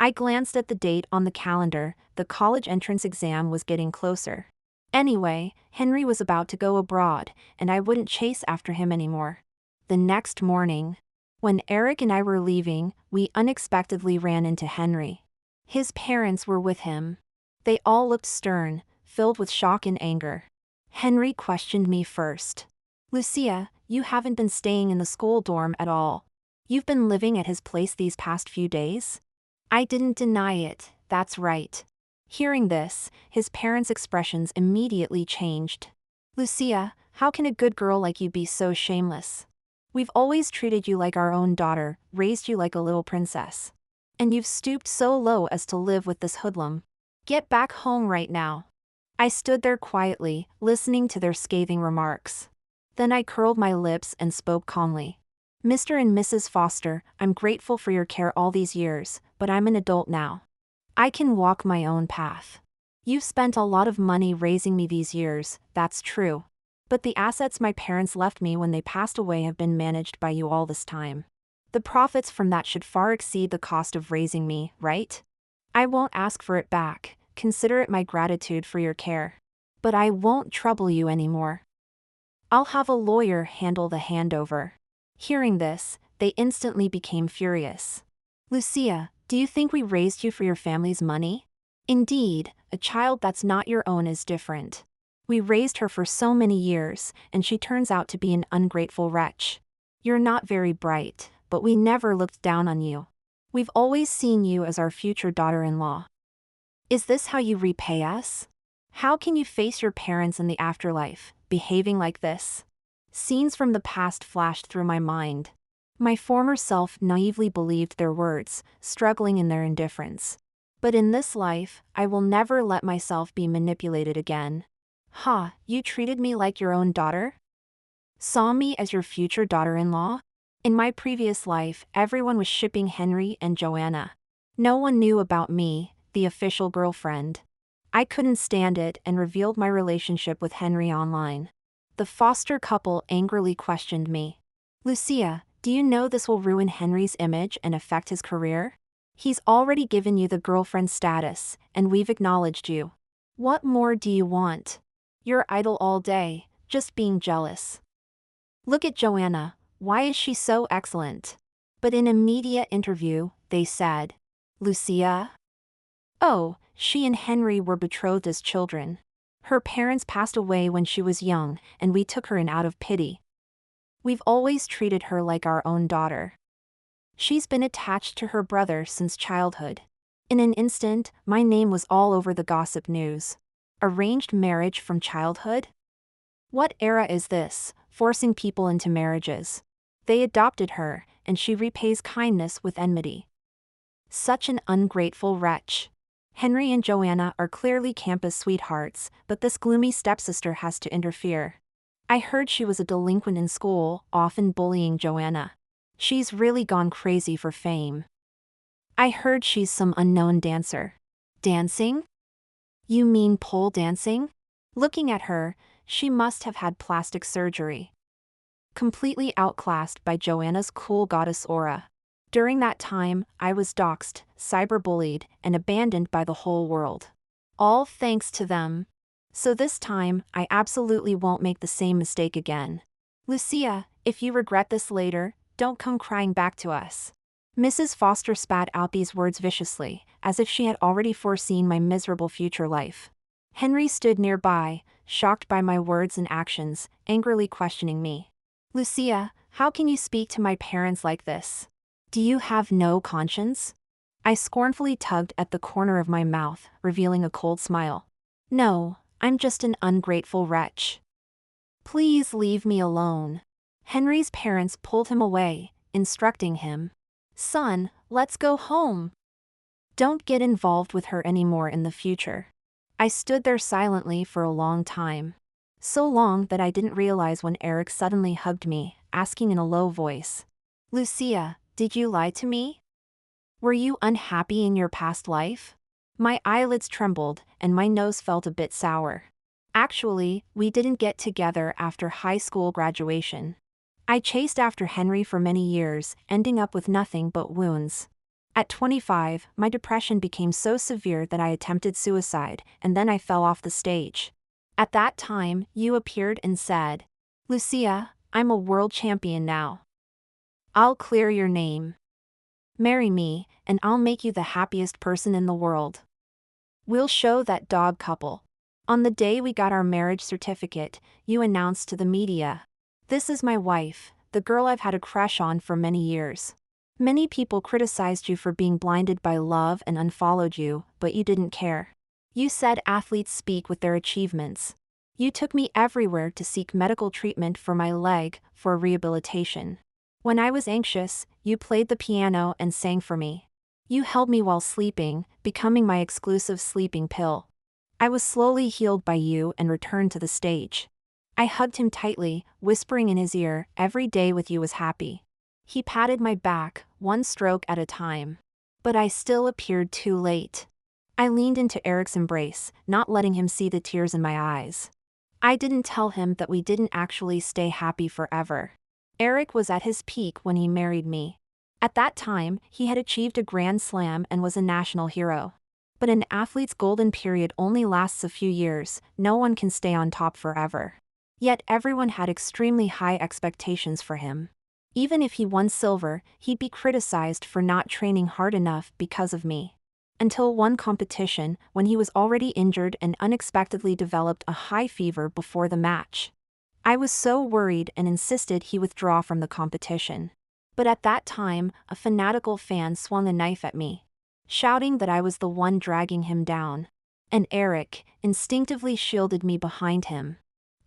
I glanced at the date on the calendar. The college entrance exam was getting closer. Anyway, Henry was about to go abroad, and I wouldn't chase after him anymore. The next morning, when Eric and I were leaving, we unexpectedly ran into Henry. His parents were with him. They all looked stern, filled with shock and anger. Henry questioned me first. "Lucia, you haven't been staying in the school dorm at all. You've been living at his place these past few days?" I didn't deny it. "That's right." Hearing this, his parents' expressions immediately changed. "Lucia, how can a good girl like you be so shameless? We've always treated you like our own daughter, raised you like a little princess. And you've stooped so low as to live with this hoodlum. Get back home right now." I stood there quietly, listening to their scathing remarks. Then I curled my lips and spoke calmly. "Mr. and Mrs. Foster, I'm grateful for your care all these years, but I'm an adult now. I can walk my own path. You've spent a lot of money raising me these years, that's true. But the assets my parents left me when they passed away have been managed by you all this time. The profits from that should far exceed the cost of raising me, right? I won't ask for it back, consider it my gratitude for your care. But I won't trouble you anymore. I'll have a lawyer handle the handover." Hearing this, they instantly became furious. "Lucia, do you think we raised you for your family's money? Indeed, a child that's not your own is different. We raised her for so many years, and she turns out to be an ungrateful wretch. You're not very bright, but we never looked down on you. We've always seen you as our future daughter-in-law. Is this how you repay us? How can you face your parents in the afterlife, behaving like this?" Scenes from the past flashed through my mind. My former self naively believed their words, struggling in their indifference. But in this life, I will never let myself be manipulated again. "Ha, you treated me like your own daughter? Saw me as your future daughter-in-law?" In my previous life, everyone was shipping Henry and Joanna. No one knew about me, the official girlfriend. I couldn't stand it and revealed my relationship with Henry online. The Foster couple angrily questioned me. "Lucia, do you know this will ruin Henry's image and affect his career? He's already given you the girlfriend status, and we've acknowledged you. What more do you want? You're idle all day, just being jealous. Look at Joanna, why is she so excellent?" But in a media interview, they said, "Lucia? Oh, she and Henry were betrothed as children. Her parents passed away when she was young, and we took her in out of pity. We've always treated her like our own daughter. She's been attached to her brother since childhood." In an instant, my name was all over the gossip news. Arranged marriage from childhood? What era is this, forcing people into marriages? They adopted her, and she repays kindness with enmity. Such an ungrateful wretch. Henry and Joanna are clearly campus sweethearts, but this gloomy stepsister has to interfere. I heard she was a delinquent in school, often bullying Joanna. She's really gone crazy for fame. I heard she's some unknown dancer. Dancing? You mean pole dancing? Looking at her, she must have had plastic surgery. Completely outclassed by Joanna's cool goddess aura. During that time, I was doxxed, cyberbullied, and abandoned by the whole world. All thanks to them. So this time, I absolutely won't make the same mistake again. Lucia, if you regret this later, don't come crying back to us. Mrs. Foster spat out these words viciously, as if she had already foreseen my miserable future life. Henry stood nearby, shocked by my words and actions, angrily questioning me. "Lucia, how can you speak to my parents like this? Do you have no conscience? I scornfully tugged at the corner of my mouth, revealing a cold smile. No, I'm just an ungrateful wretch. Please leave me alone. Henry's parents pulled him away, instructing him. Son, let's go home. Don't get involved with her anymore in the future. I stood there silently for a long time. So long that I didn't realize when Eric suddenly hugged me, asking in a low voice. Lucia, did you lie to me? Were you unhappy in your past life? My eyelids trembled, and my nose felt a bit sour. Actually, we didn't get together after high school graduation. I chased after Henry for many years, ending up with nothing but wounds. At 25, my depression became so severe that I attempted suicide, and then I fell off the stage. At that time, you appeared and said, Lucia, I'm a world champion now. I'll clear your name. Marry me, and I'll make you the happiest person in the world. We'll show that dog couple. On the day we got our marriage certificate, you announced to the media, this is my wife, the girl I've had a crush on for many years. Many people criticized you for being blinded by love and unfollowed you, but you didn't care. You said athletes speak with their achievements. You took me everywhere to seek medical treatment for my leg, for rehabilitation. When I was anxious, you played the piano and sang for me. You held me while sleeping, becoming my exclusive sleeping pill. I was slowly healed by you and returned to the stage. I hugged him tightly, whispering in his ear, every day with you was happy. He patted my back, one stroke at a time. But I still appeared too late. I leaned into Eric's embrace, not letting him see the tears in my eyes. I didn't tell him that we didn't actually stay happy forever. Eric was at his peak when he married me. At that time, he had achieved a grand slam and was a national hero. But an athlete's golden period only lasts a few years, no one can stay on top forever. Yet everyone had extremely high expectations for him. Even if he won silver, he'd be criticized for not training hard enough because of me. Until one competition, when he was already injured and unexpectedly developed a high fever before the match. I was so worried and insisted he withdraw from the competition. But at that time, a fanatical fan swung a knife at me, shouting that I was the one dragging him down. And Eric instinctively shielded me behind him.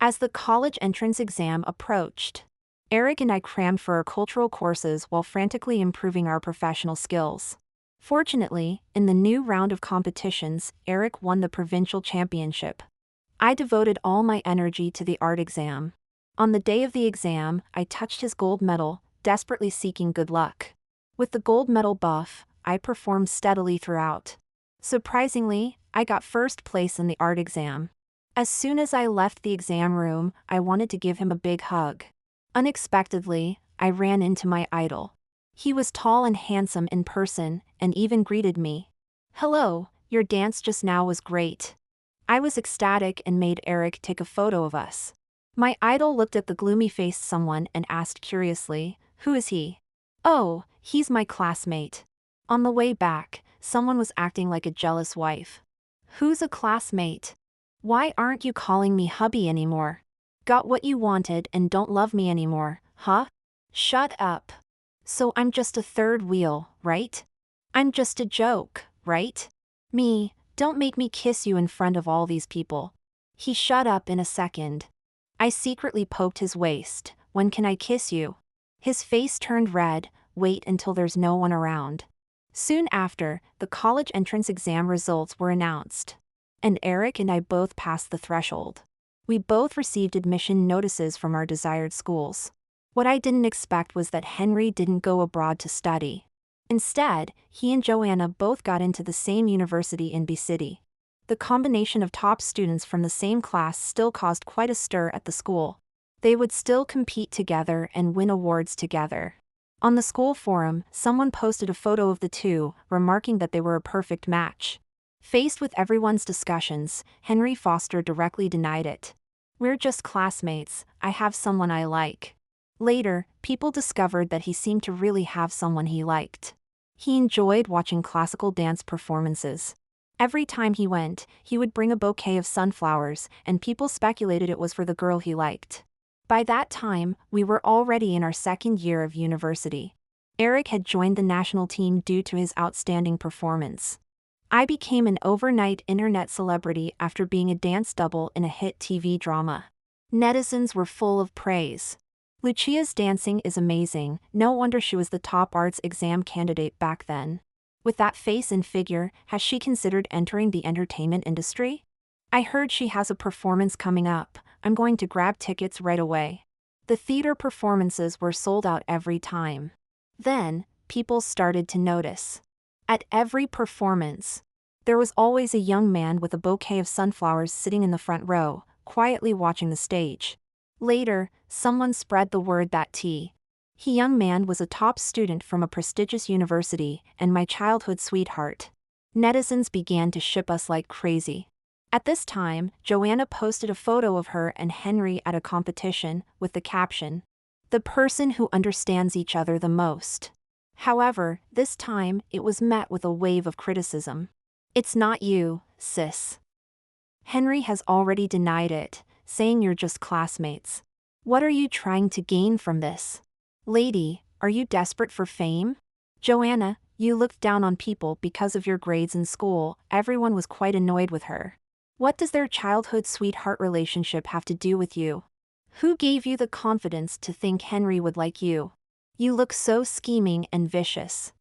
As the college entrance exam approached, Eric and I crammed for our cultural courses while frantically improving our professional skills. Fortunately, in the new round of competitions, Eric won the provincial championship. I devoted all my energy to the art exam. On the day of the exam, I touched his gold medal, desperately seeking good luck. With the gold medal buff, I performed steadily throughout. Surprisingly, I got first place in the art exam. As soon as I left the exam room, I wanted to give him a big hug. Unexpectedly, I ran into my idol. He was tall and handsome in person, and even greeted me. Hello, your dance just now was great. I was ecstatic and made Eric take a photo of us. My idol looked at the gloomy-faced someone and asked curiously, who is he? Oh, he's my classmate. On the way back, someone was acting like a jealous wife. Who's a classmate? Why aren't you calling me hubby anymore? Got what you wanted and don't love me anymore, huh? Shut up. So I'm just a third wheel, right? I'm just a joke, right? Me, don't make me kiss you in front of all these people. He shut up in a second. I secretly poked his waist. When can I kiss you? His face turned red. Wait until there's no one around. Soon after, the college entrance exam results were announced. And Eric and I both passed the threshold. We both received admission notices from our desired schools. What I didn't expect was that Henry didn't go abroad to study. Instead, he and Joanna both got into the same university in B City. The combination of top students from the same class still caused quite a stir at the school. They would still compete together and win awards together. On the school forum, someone posted a photo of the two, remarking that they were a perfect match. Faced with everyone's discussions, Henry Foster directly denied it. We're just classmates, I have someone I like. Later, people discovered that he seemed to really have someone he liked. He enjoyed watching classical dance performances. Every time he went, he would bring a bouquet of sunflowers, and people speculated it was for the girl he liked. By that time, we were already in our second year of university. Eric had joined the national team due to his outstanding performance. I became an overnight internet celebrity after being a dance double in a hit TV drama. Netizens were full of praise. Lucia's dancing is amazing, no wonder she was the top arts exam candidate back then. With that face and figure, has she considered entering the entertainment industry? I heard she has a performance coming up, I'm going to grab tickets right away. The theater performances were sold out every time. Then, people started to notice. At every performance, there was always a young man with a bouquet of sunflowers sitting in the front row, quietly watching the stage. Later, someone spread the word that he young man was a top student from a prestigious university and my childhood sweetheart. Netizens began to ship us like crazy. At this time, Joanna posted a photo of her and Henry at a competition, with the caption, "The person who understands each other the most." However, this time, it was met with a wave of criticism. "It's not you, sis." Henry has already denied it, saying you're just classmates. What are you trying to gain from this? Lady, are you desperate for fame? Joanna, you looked down on people because of your grades in school, everyone was quite annoyed with her. What does their childhood sweetheart relationship have to do with you? Who gave you the confidence to think Henry would like you? You look so scheming and vicious.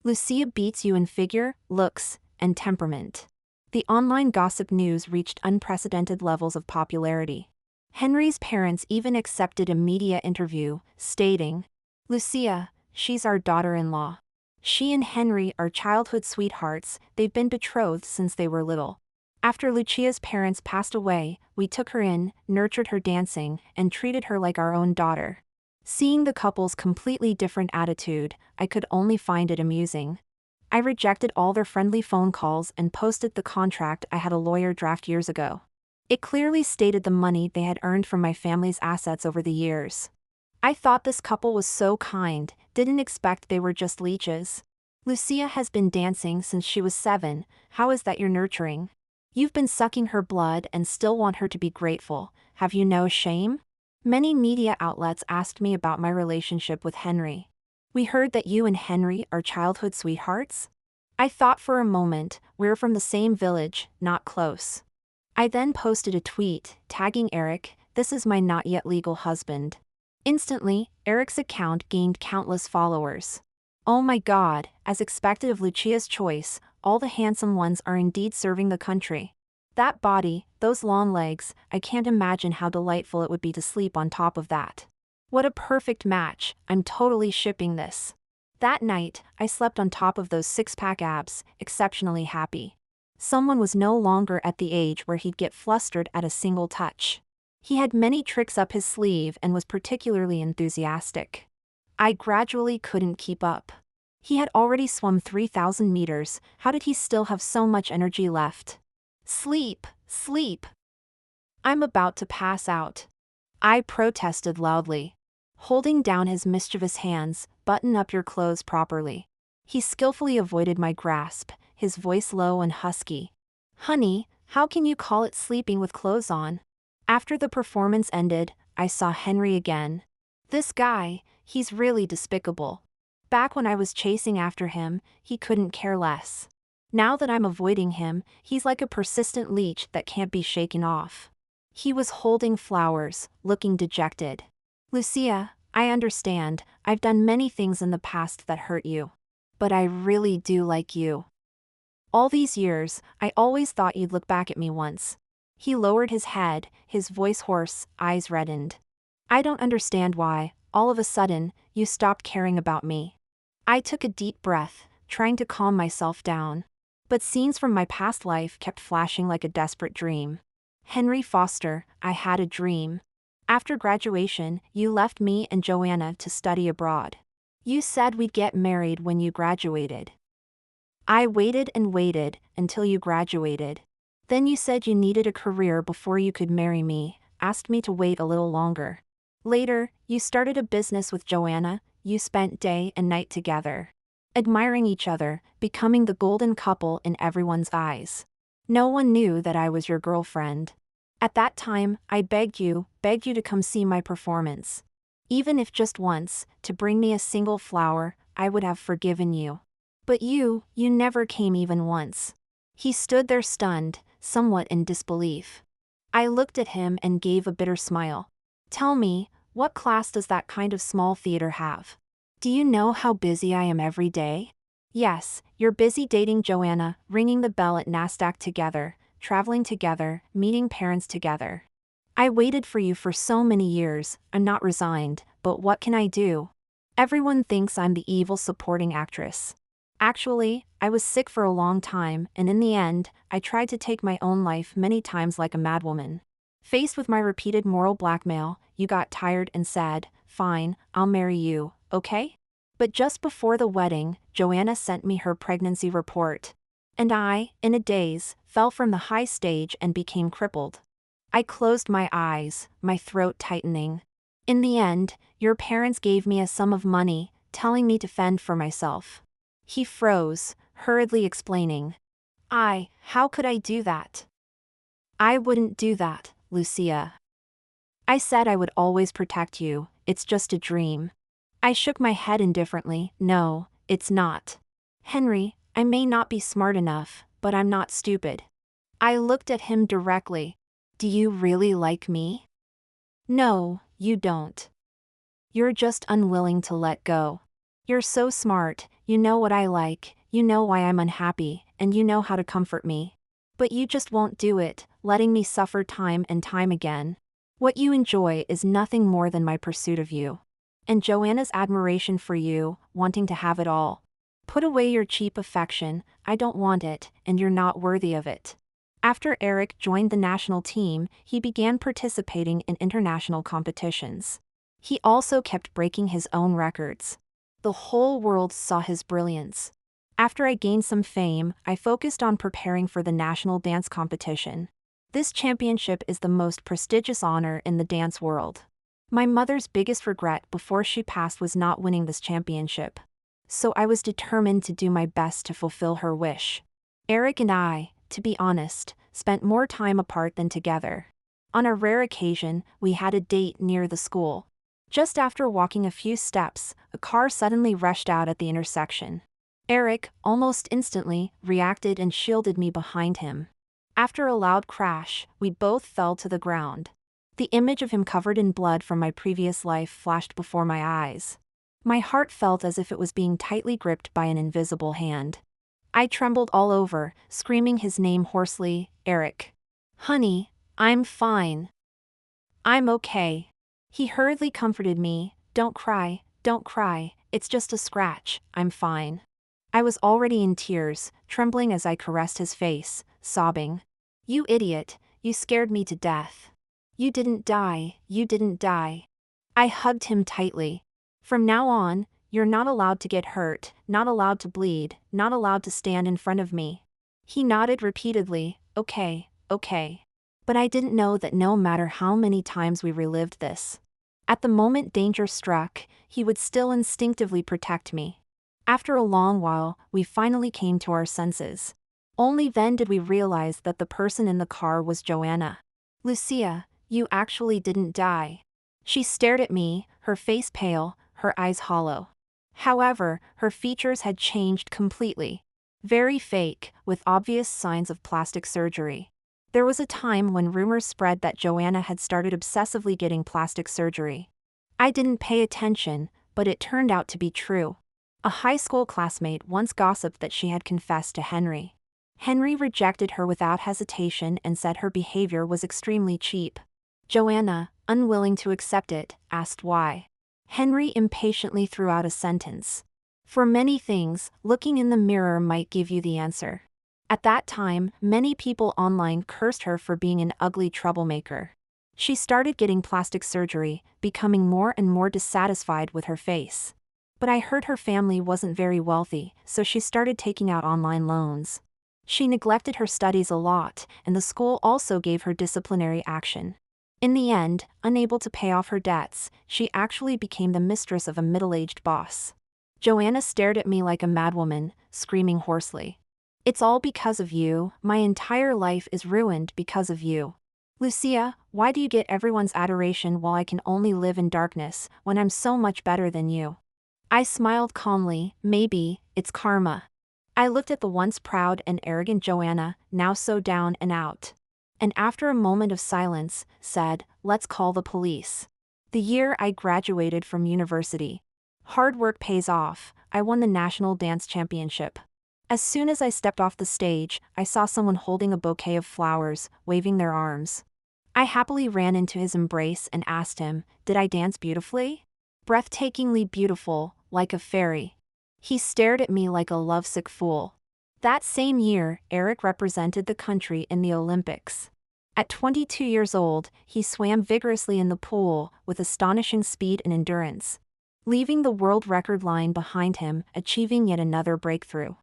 Lucia beats you in figure, looks, and temperament. The online gossip news reached unprecedented levels of popularity. Henry's parents even accepted a media interview, stating, "Lucia, she's our daughter-in-law. She and Henry are childhood sweethearts, they've been betrothed since they were little." After Lucia's parents passed away, we took her in, nurtured her dancing, and treated her like our own daughter. Seeing the couple's completely different attitude, I could only find it amusing. I rejected all their friendly phone calls and posted the contract I had a lawyer draft years ago. It clearly stated the money they had earned from my family's assets over the years. I thought this couple was so kind, didn't expect they were just leeches. Lucia has been dancing since she was 7, how is that you're nurturing? You've been sucking her blood and still want her to be grateful, have you no shame? Many media outlets asked me about my relationship with Henry. We heard that you and Henry are childhood sweethearts? I thought for a moment, we're from the same village, not close. I then posted a tweet, tagging Eric, "This is my not yet legal husband." Instantly, Eric's account gained countless followers. Oh my god, as expected of Lucia's choice, all the handsome ones are indeed serving the country. That body, those long legs, I can't imagine how delightful it would be to sleep on top of that. What a perfect match, I'm totally shipping this. That night, I slept on top of those six-pack abs, exceptionally happy. Someone was no longer at the age where he'd get flustered at a single touch. He had many tricks up his sleeve and was particularly enthusiastic. I gradually couldn't keep up. He had already swum 3,000 meters, how did he still have so much energy left? Sleep, sleep. I'm about to pass out. I protested loudly. Holding down his mischievous hands, "Button up your clothes properly." He skillfully avoided my grasp, his voice low and husky. "Honey, how can you call it sleeping with clothes on?" After the performance ended, I saw Henry again. This guy, he's really despicable. Back when I was chasing after him, he couldn't care less. Now that I'm avoiding him, he's like a persistent leech that can't be shaken off. He was holding flowers, looking dejected. "Lucia, I understand, I've done many things in the past that hurt you. But I really do like you. All these years, I always thought you'd look back at me once." He lowered his head, his voice hoarse, eyes reddened. "I don't understand why, all of a sudden, you stopped caring about me." I took a deep breath, trying to calm myself down. But scenes from my past life kept flashing like a desperate dream. "Henry Foster, I had a dream. After graduation, you left me and Joanna to study abroad. You said we'd get married when you graduated. I waited and waited until you graduated. Then you said you needed a career before you could marry me, asked me to wait a little longer. Later, you started a business with Joanna, you spent day and night together. Admiring each other, becoming the golden couple in everyone's eyes. No one knew that I was your girlfriend. At that time, I begged you to come see my performance. Even if just once, to bring me a single flower, I would have forgiven you. But you never came even once." He stood there stunned, somewhat in disbelief. I looked at him and gave a bitter smile. "Tell me, what class does that kind of small theater have? Do you know how busy I am every day? Yes, you're busy dating Joanna, ringing the bell at NASDAQ together, traveling together, meeting parents together. I waited for you for so many years, I'm not resigned, but what can I do? Everyone thinks I'm the evil supporting actress. Actually, I was sick for a long time, and in the end, I tried to take my own life many times like a madwoman. Faced with my repeated moral blackmail, you got tired and said, 'Fine, I'll marry you, okay?' But just before the wedding, Joanna sent me her pregnancy report. And I, in a daze, fell from the high stage and became crippled. I closed my eyes, my throat tightening. In the end, your parents gave me a sum of money, telling me to fend for myself." He froze, hurriedly explaining. How could I do that? "I wouldn't do that, Lucia. I said I would always protect you, it's just a dream." I shook my head indifferently. "No, it's not. Henry, I may not be smart enough, but I'm not stupid." I looked at him directly. "Do you really like me?" "No, you don't. You're just unwilling to let go. You're so smart, you know what I like, you know why I'm unhappy, and you know how to comfort me. But you just won't do it, letting me suffer time and time again. What you enjoy is nothing more than my pursuit of you. And Joanna's admiration for you, wanting to have it all. Put away your cheap affection, I don't want it, and you're not worthy of it." After Eric joined the national team, he began participating in international competitions. He also kept breaking his own records. The whole world saw his brilliance. After I gained some fame, I focused on preparing for the national dance competition. This championship is the most prestigious honor in the dance world. My mother's biggest regret before she passed was not winning this championship. So I was determined to do my best to fulfill her wish. Eric and I, to be honest, spent more time apart than together. On a rare occasion, we had a date near the school. Just after walking a few steps, a car suddenly rushed out at the intersection. Eric, almost instantly, reacted and shielded me behind him. After a loud crash, we both fell to the ground. The image of him covered in blood from my previous life flashed before my eyes. My heart felt as if it was being tightly gripped by an invisible hand. I trembled all over, screaming his name hoarsely, "Eric. Honey, I'm fine. I'm okay." He hurriedly comforted me, don't cry, it's just a scratch, I'm fine." I was already in tears, trembling as I caressed his face, sobbing. "You idiot, you scared me to death. You didn't die. I hugged him tightly. "From now on, you're not allowed to get hurt, not allowed to bleed, not allowed to stand in front of me." He nodded repeatedly, okay. But I didn't know that no matter how many times we relived this, at the moment danger struck, he would still instinctively protect me. After a long while, we finally came to our senses. Only then did we realize that the person in the car was Joanna. "Lucia, you actually didn't die." She stared at me, her face pale, her eyes hollow. However, her features had changed completely. Very fake, with obvious signs of plastic surgery. There was a time when rumors spread that Joanna had started obsessively getting plastic surgery. I didn't pay attention, but it turned out to be true. A high school classmate once gossiped that she had confessed to Henry. Henry rejected her without hesitation and said her behavior was extremely cheap. Joanna, unwilling to accept it, asked why. Henry impatiently threw out a sentence. "For many things, looking in the mirror might give you the answer." At that time, many people online cursed her for being an ugly troublemaker. She started getting plastic surgery, becoming more and more dissatisfied with her face. But I heard her family wasn't very wealthy, so she started taking out online loans. She neglected her studies a lot, and the school also gave her disciplinary action. In the end, unable to pay off her debts, she actually became the mistress of a middle-aged boss. Joanna stared at me like a madwoman, screaming hoarsely. "It's all because of you, my entire life is ruined because of you. Lucia, why do you get everyone's adoration while I can only live in darkness when I'm so much better than you? I smiled calmly, maybe, it's karma. I looked at the once proud and arrogant Joanna, now so down and out. And after a moment of silence, said, let's call the police. The year I graduated from university. Hard work pays off, I won the national dance championship. As soon as I stepped off the stage, I saw someone holding a bouquet of flowers, waving their arms. I happily ran into his embrace and asked him, did I dance beautifully? Breathtakingly beautiful, like a fairy. He stared at me like a lovesick fool. That same year, Eric represented the country in the Olympics. At 22 years old, he swam vigorously in the pool, with astonishing speed and endurance, leaving the world record line behind him, achieving yet another breakthrough.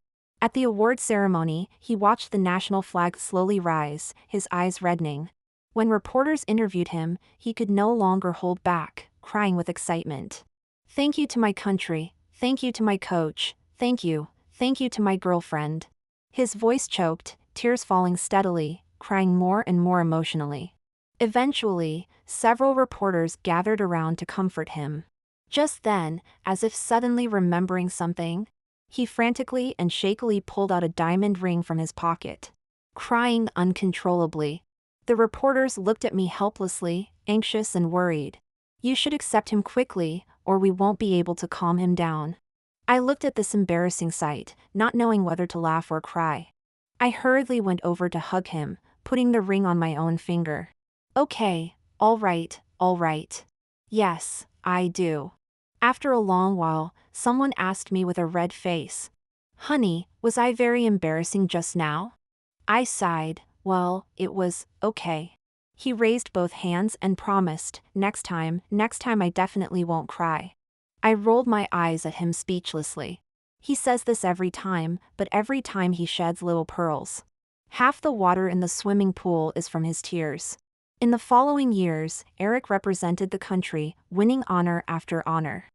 At the award ceremony, he watched the national flag slowly rise, his eyes reddening. When reporters interviewed him, he could no longer hold back, crying with excitement. Thank you to my country, thank you to my coach, thank you to my girlfriend. His voice choked, tears falling steadily, crying more and more emotionally. Eventually, several reporters gathered around to comfort him. Just then, as if suddenly remembering something, he frantically and shakily pulled out a diamond ring from his pocket, crying uncontrollably. The reporters looked at me helplessly, anxious and worried. You should accept him quickly, or we won't be able to calm him down. I looked at this embarrassing sight, not knowing whether to laugh or cry. I hurriedly went over to hug him, putting the ring on my own finger. Okay, all right. Yes, I do. After a long while, someone asked me with a red face, honey, was I very embarrassing just now? I sighed, well, it was okay. He raised both hands and promised, next time I definitely won't cry. I rolled my eyes at him speechlessly. He says this every time, but every time he sheds little pearls. Half the water in the swimming pool is from his tears. In the following years, Eric represented the country, winning honor after honor.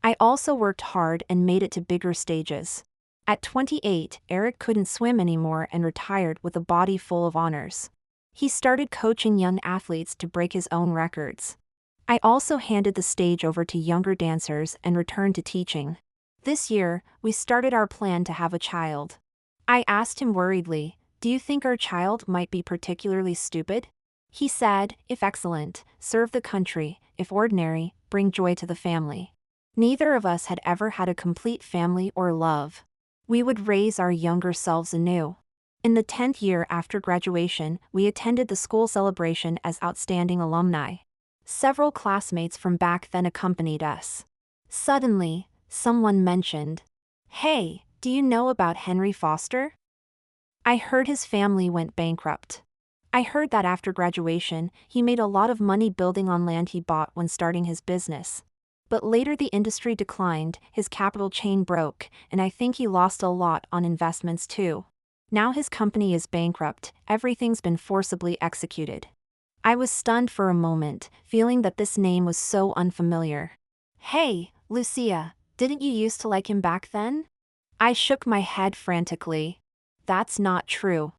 I also worked hard and made it to bigger stages. At 28, Eric couldn't swim anymore and retired with a body full of honors. He started coaching young athletes to break his own records. I also handed the stage over to younger dancers and returned to teaching. This year, we started our plan to have a child. I asked him worriedly, do you think our child might be particularly stupid? He said, if excellent, serve the country, if ordinary, bring joy to the family. Neither of us had ever had a complete family or love. We would raise our younger selves anew. In the 10th year after graduation, we attended the school celebration as outstanding alumni. Several classmates from back then accompanied us. Suddenly, someone mentioned, hey, do you know about Henry Foster? I heard his family went bankrupt. I heard that after graduation, he made a lot of money building on land he bought when starting his business. But later the industry declined, his capital chain broke, and I think he lost a lot on investments too. Now his company is bankrupt, everything's been forcibly executed. I was stunned for a moment, feeling that this name was so unfamiliar. Hey, Lucia, didn't you used to like him back then? I shook my head frantically. That's not true.